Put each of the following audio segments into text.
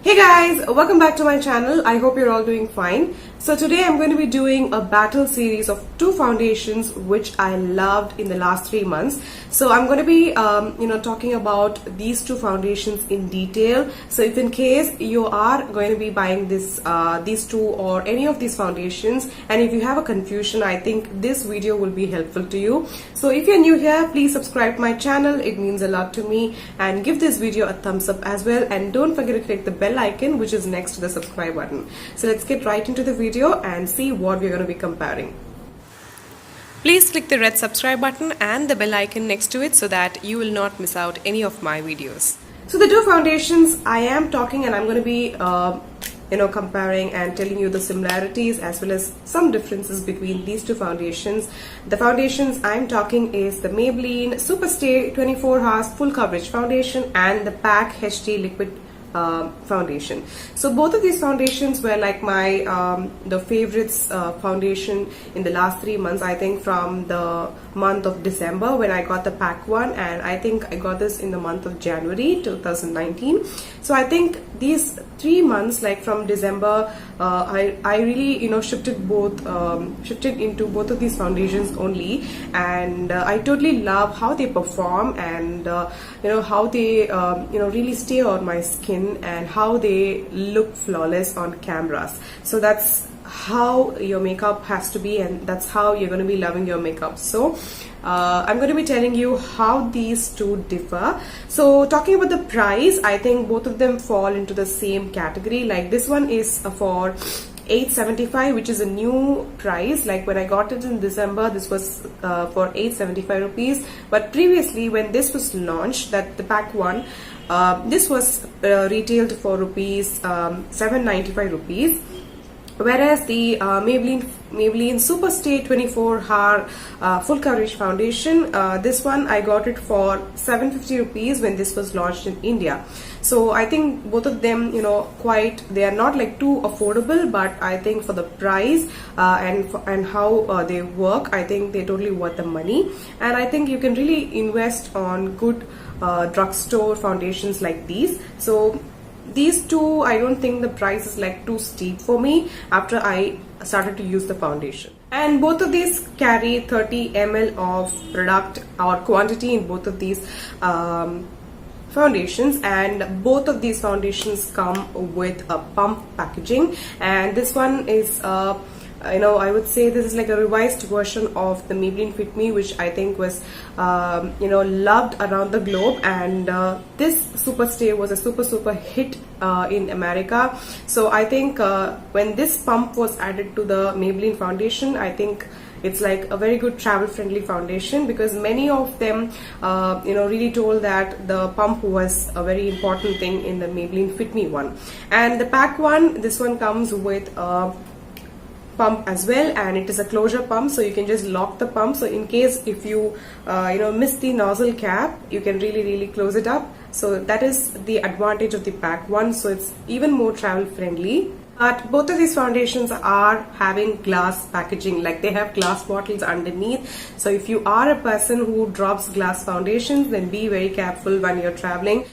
Hey guys, welcome back to my channel. I hope you're all doing fine. So today I'm going to be doing a battle series of two foundations which I loved in the last 3 months. So I'm going to be talking about these two foundations in detail. So if in case you are going to be buying these two or any of these foundations, and if you have a confusion, I think this video will be helpful to you. So if you're new here, please subscribe to my channel. It means a lot to me, and give this video a thumbs up as well, and don't forget to click the bell icon which is next to the subscribe button. So let's get right into the video and see what we're going to be comparing. Please click the red subscribe button and the bell icon next to it so that you will not miss out any of my videos. So the two foundations I am talking, and I'm going to be comparing and telling you the similarities as well as some differences between these two foundations. The foundations I'm talking is the Maybelline Superstay 24 Hours Full Coverage Foundation and the PAC HD Liquid Foundation. So both of these foundations were like my the favorites foundation in the last 3 months. I think from the month of December when I got the PAC one, and I think I got this in the month of January 2019. So I think these 3 months, like from December, I really shifted into both of these foundations only, and I totally love how they perform, and how they really stay on my skin, and how they look flawless on cameras. So that's how your makeup has to be, and that's how you're going to be loving your makeup. So I'm going to be telling you how these two differ. So talking about the price, I think both of them fall into the same category. Like this one is for $875, which is a new price. Like when I got it in December, this was for 875 rupees. But previously, when this was launched, that the PAC one, this was retailed for rupees 795 rupees. Whereas the Maybelline Superstay 24 Hour Full Coverage Foundation, this one I got it for 750 rupees when this was launched in India. So I think both of them, they are not like too affordable, but I think for the price and how they work, I think they're totally worth the money. And I think you can really invest on good drugstore foundations like these. So these two, I don't think the price is like too steep for me after I started to use the foundation. And both of these carry 30 ml of product or quantity in both of these foundations, and both of these foundations come with a pump packaging, and this one is I would say this is like a revised version of the Maybelline Fit Me, which I think was loved around the globe, and this Superstay was a super hit in America. So I think when this pump was added to the Maybelline foundation, I think it's like a very good travel friendly foundation, because many of them really told that the pump was a very important thing in the Maybelline Fit Me one. And the PAC one, this one comes with a pump as well, and it is a closure pump, so you can just lock the pump. So in case if you miss the nozzle cap, you can really close it up. So that is the advantage of the PAC one. So it's even more travel friendly. But both of these foundations are having glass packaging, like they have glass bottles underneath. So if you are a person who drops glass foundations, then be very careful when you're traveling.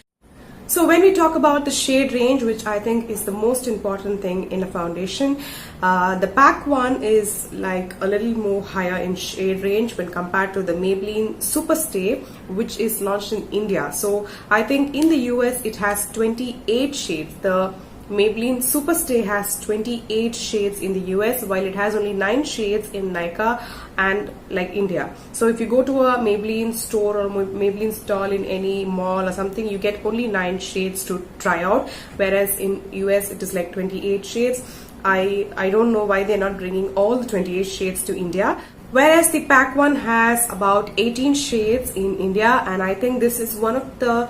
So when we talk about the shade range, which I think is the most important thing in a foundation, the PAC one is like a little more higher in shade range when compared to the Maybelline Superstay, which is launched in India. So I think in the US it has 28 shades. The Maybelline Superstay has 28 shades in the US, while it has only 9 shades in Nykaa and like India. So if you go to a Maybelline store or Maybelline stall in any mall or something, you get only 9 shades to try out, whereas in US it is like 28 shades. I don't know why they're not bringing all the 28 shades to India. Whereas the PAC one has about 18 shades in India, and I think this is one of the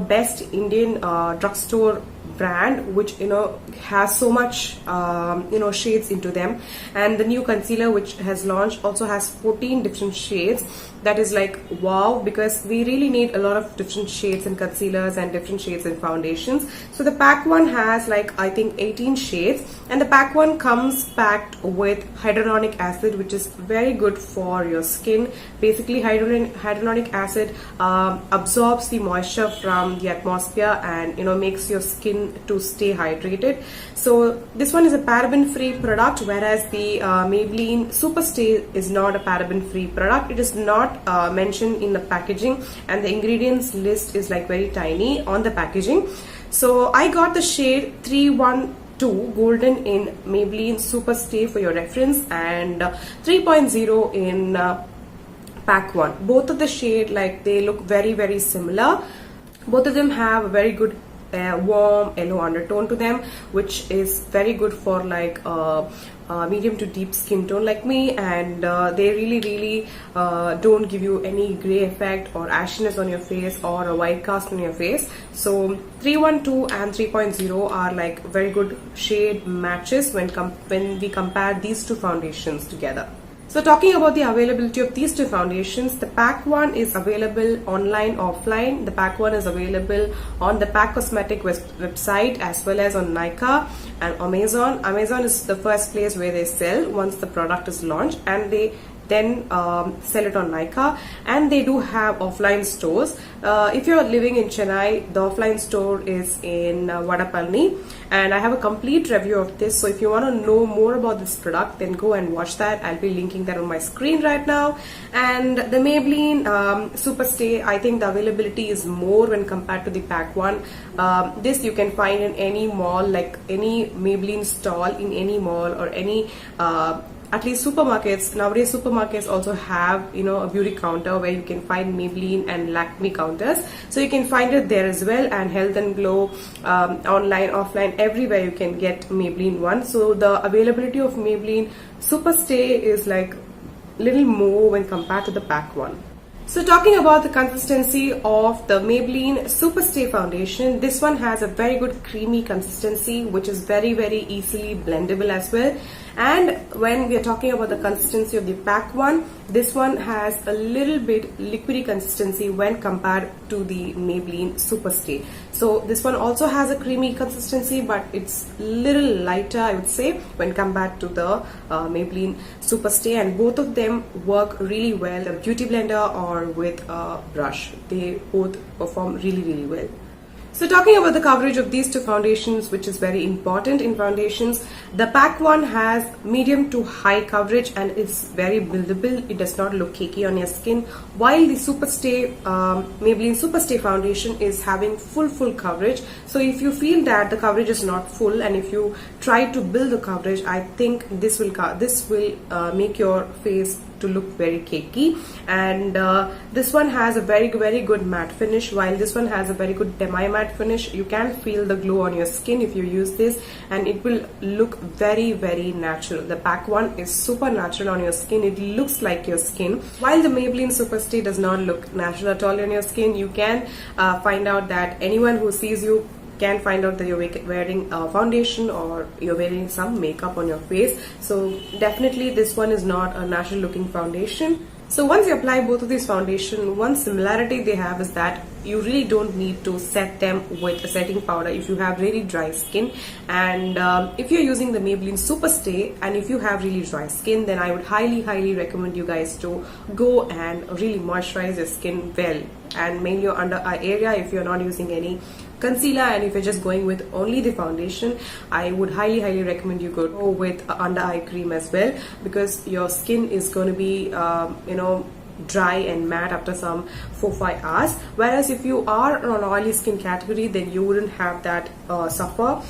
best Indian drugstore brand, which has so much shades into them. And the new concealer which has launched also has 14 different shades. that is like wow, because we really need a lot of different shades in concealers and different shades in foundations. So the PAC one has like I think 18 shades, and the PAC one comes packed with hyaluronic acid, which is very good for your skin. Basically hyaluronic acid absorbs the moisture from the atmosphere and makes your skin to stay hydrated. So this one is a paraben free product, whereas the Maybelline Superstay is not a paraben free product. It is not mentioned in the packaging, and the ingredients list is like very tiny on the packaging. So I got the shade 312 golden in Maybelline Superstay for your reference, and 3.0 in PAC 1. Both of the shade, like, they look very similar. Both of them have a very good warm yellow undertone to them, which is very good for like medium to deep skin tone like me, and they really don't give you any gray effect or ashiness on your face or a white cast on your face. So 312 and 3.0 are like very good shade matches when we compare these two foundations together. So talking about the availability of these two foundations, the PAC one is available online, offline. The PAC one is available on the PAC Cosmetic website as well as on Nykaa and Amazon. Amazon is the first place where they sell once the product is launched, and they then sell it on Nykaa, and they do have offline stores. If you're living in Chennai, the offline store is in Vadapalani, and I have a complete review of this. So if you want to know more about this product, then go and watch that. I'll be linking that on my screen right now. And the Maybelline Superstay, I think the availability is more when compared to the PAC one. This you can find in any mall, like any Maybelline stall in any mall or any at least supermarkets. Nowadays supermarkets also have a beauty counter where you can find Maybelline and Lakme counters, so you can find it there as well. And Health and Glow, online, offline, everywhere you can get Maybelline one. So the availability of Maybelline Superstay is like little more when compared to the PAC one. So talking about the consistency of the Maybelline Superstay foundation, this one has a very good creamy consistency, which is very easily blendable as well. And when we are talking about the consistency of the PAC one, this one has a little bit liquidy consistency when compared to the Maybelline Superstay. So this one also has a creamy consistency, but it's little lighter, I would say, when compared to the Maybelline Superstay. And both of them work really well, a beauty blender or with a brush. They both perform really well. So talking about the coverage of these two foundations, which is very important in foundations, the PAC one has medium to high coverage and is very buildable. It does not look cakey on your skin, while the Superstay, Maybelline Superstay foundation is having full coverage. So if you feel that the coverage is not full and if you try to build the coverage, I think this will make your face to look very cakey. And this one has a very good matte finish, while this one has a very good demi matte finish. You can feel the glow on your skin if you use this, and it will look very natural. The PAC one is super natural on your skin. It looks like your skin, while the Maybelline Superstay does not look natural at all on your skin. You can find out that anyone who sees you can find out that you're wearing a foundation or you're wearing some makeup on your face. So definitely this one is not a natural looking foundation. So once you apply both of these foundation, one similarity they have is that you really don't need to set them with a setting powder if you have really dry skin. And if you're using the Maybelline Superstay and if you have really dry skin, then I would highly recommend you guys to go and really moisturize your skin well, and mainly your under eye area. If you're not using any concealer and if you're just going with only the foundation, I would highly recommend you go with under eye cream as well, because your skin is going to be dry and matte after some 4-5 hours. Whereas if you are on oily skin category, then you wouldn't have that suffer.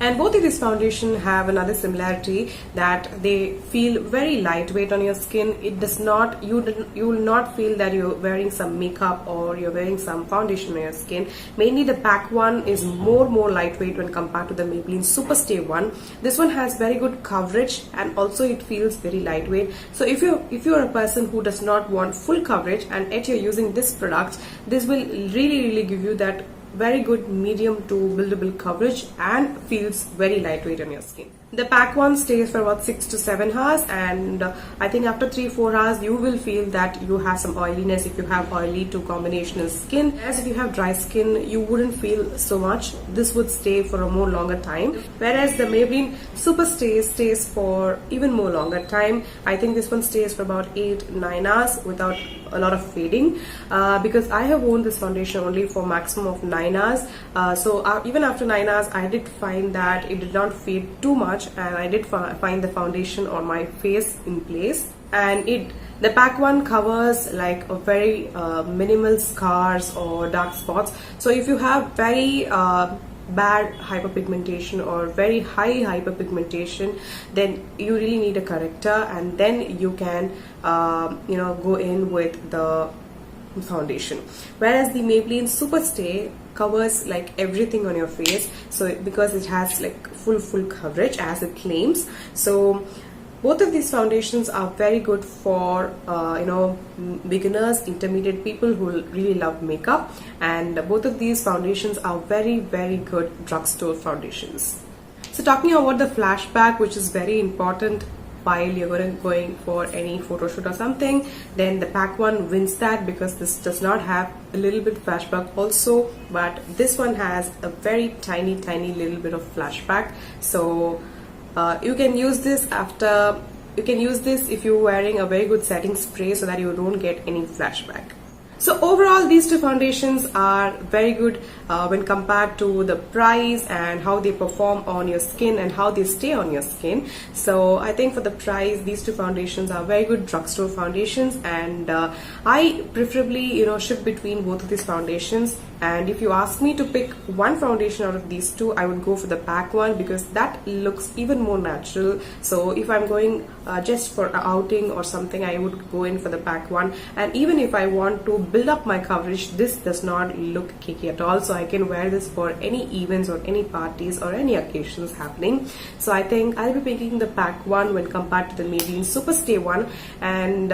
And both of these foundation have another similarity, that they feel very lightweight on your skin. It does not, you will not feel that you're wearing some makeup or you're wearing some foundation on your skin. Mainly the PAC one is more lightweight when compared to the Maybelline Superstay one. This one has very good coverage and also it feels very lightweight. So if you're a person who does not want full coverage and yet you're using this product, this will really give you that very good medium to buildable coverage and feels very lightweight on your skin. The PAC one stays for about 6 to 7 hours, and I think after 3-4 hours you will feel that you have some oiliness if you have oily to combinational skin. As if you have dry skin, you wouldn't feel so much. This would stay for a more longer time, whereas the Maybelline Superstay stays for even more longer time. I think this one stays for about 8-9 hours without a lot of fading, because I have worn this foundation only for maximum of 9 hours. So even after 9 hours, I did find that it did not fade too much, and I did find the foundation on my face in place. And the PAC one covers like a very minimal scars or dark spots. So if you have very bad hyperpigmentation or very high hyperpigmentation, then you really need a corrector, and then you can go in with the foundation. Whereas the Maybelline Superstay covers like everything on your face, so because it has like full coverage as it claims. So both of these foundations are very good for beginners, intermediate people who really love makeup, and both of these foundations are very good drugstore foundations. So talking about the flashback, which is very important while you're going for any photo shoot or something, then the PAC one wins that, because this does not have a little bit flashback also, but this one has a very tiny little bit of flashback. So you can use this if you're wearing a very good setting spray, so that you don't get any flashback. So overall, these two foundations are very good when compared to the price and how they perform on your skin and how they stay on your skin. So I think for the price, these two foundations are very good drugstore foundations, and I preferably shift between both of these foundations. And if you ask me to pick one foundation out of these two, I would go for the PAC one, because that looks even more natural. So if I'm going just for an outing or something, I would go in for the PAC one. And even if I want to build up my coverage, this does not look cakey at all. So I can wear this for any events or any parties or any occasions happening. So I think I'll be picking the PAC one when compared to the Maybelline Superstay one. And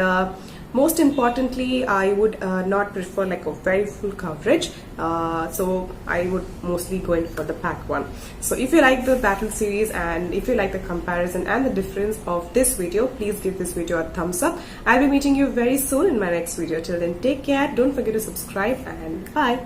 most importantly, I would not prefer like a very full coverage, so I would mostly go in for the PAC one. So if you like the battle series, and if you like the comparison and the difference of this video, please give this video a thumbs up. I'll be meeting you very soon in my next video. Till then, take care, don't forget to subscribe, and bye.